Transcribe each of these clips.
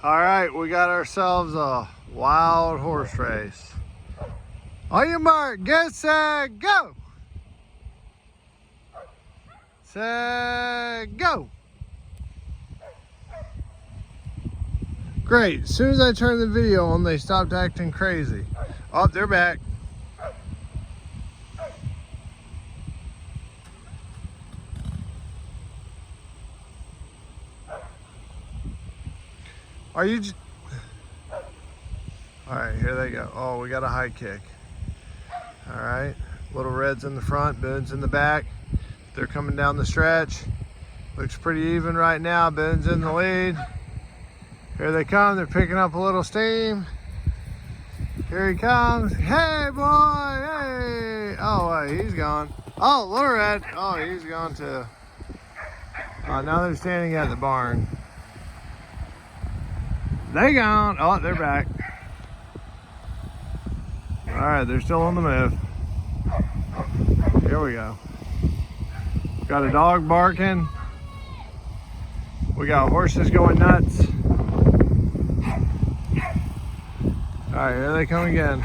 All right, we got ourselves a wild horse race. On your mark, get set, go! Set, go! Great, as soon as I turned the video on, they stopped acting crazy. Oh, they're back. Are you just... All right, here they go. Oh, we got a high kick. All right, Little Red's in the front, Boone's in the back. They're coming down the stretch. Looks pretty even right now. Boone's in the lead. Here they come, they're picking up a little steam. Here he comes. Hey, boy, hey. Oh, he's gone. Oh, Little Red. Oh, he's gone too. Now they're standing at the barn. They gone. Oh, they're back. All right, they're still on the move. Here we go. Got a dog barking. We got horses going nuts. All right, here they come again.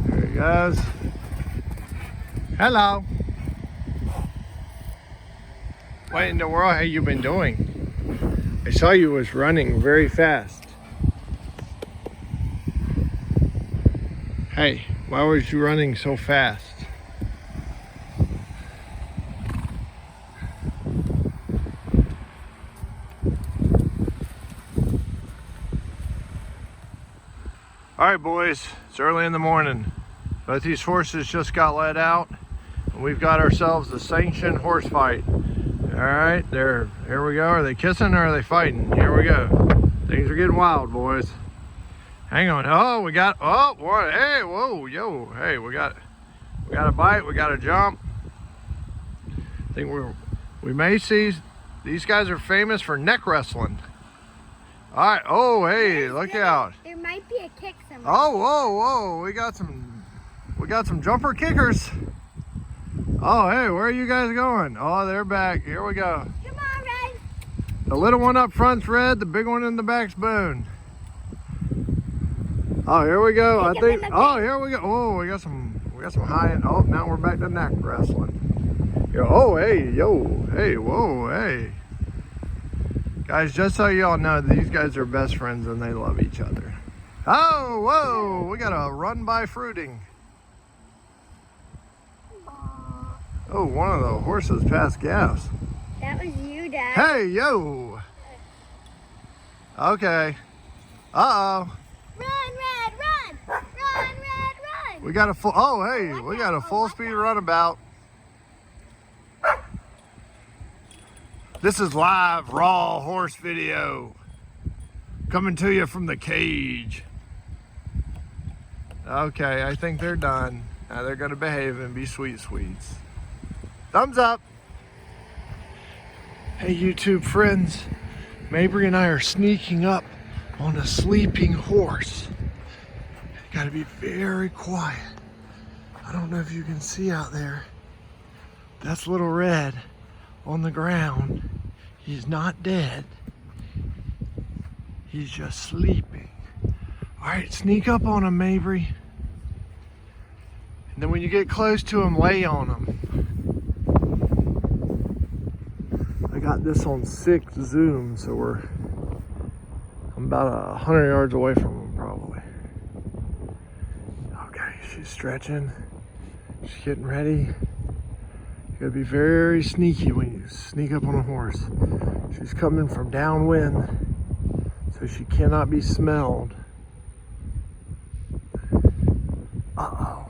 There he goes. Hello. What in the world have you been doing? I saw you was running very fast. Hey, why was you running so fast? All right, boys, it's early in the morning. Both these horses just got let out, and we've got ourselves a sanctioned horse fight. All right, here we go. Are they kissing or are they fighting? Here we go. Things are getting wild, boys. Hang on. Oh, we got, oh, what? Hey, whoa, yo, hey, we got a bite, we got a jump. I think we may see, these guys are famous for neck wrestling. All right, oh, hey, look out. There might be a kick somewhere. Oh, whoa, whoa, we got some jumper kickers. Oh, hey, where are you guys going? Oh, they're back. Here we go. Come on, Red. The little one up front's Red, the big one in the back's Boone. Oh, here we go. I think. Oh, here we go. Oh, we got some high end. Oh, now we're back to neck wrestling. Yo, oh, hey, yo, hey, whoa, hey. Guys, just so y'all know, these guys are best friends and they love each other. Oh, whoa, we got a run by fruiting. Oh, one of the horses passed gas. That was you, Dad. Hey, yo. Okay. Uh-oh. Run, Red, run. Run, Red, run. We got a full, oh, hey, we got a full speed runabout. This is live, raw horse video. Coming to you from the cage. Okay, I think they're done. Now they're gonna behave and be sweet sweets. Thumbs up. Hey YouTube friends, Maybrie and I are sneaking up on a sleeping horse. You gotta be very quiet. I don't know if you can see out there. That's Little Red on the ground. He's not dead. He's just sleeping. All right, sneak up on him, Maybrie. And then when you get close to him, lay on him. I got this on 6 zoom, so I'm about 100 yards away from him, probably. Okay, she's stretching. She's getting ready. You gotta be very sneaky when you sneak up on a horse. She's coming from downwind, so she cannot be smelled. Uh-oh.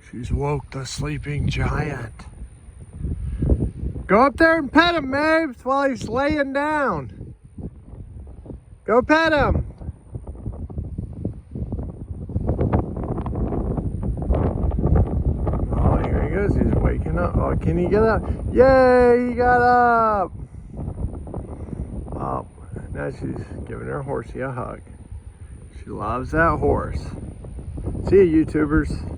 She's woke the sleeping giant. Go up there and pet him, Mabes, while he's laying down. Go pet him. Oh, here he goes. He's waking up. Oh, can he get up? Yay, he got up. Oh, now she's giving her horsey a hug. She loves that horse. See you, YouTubers.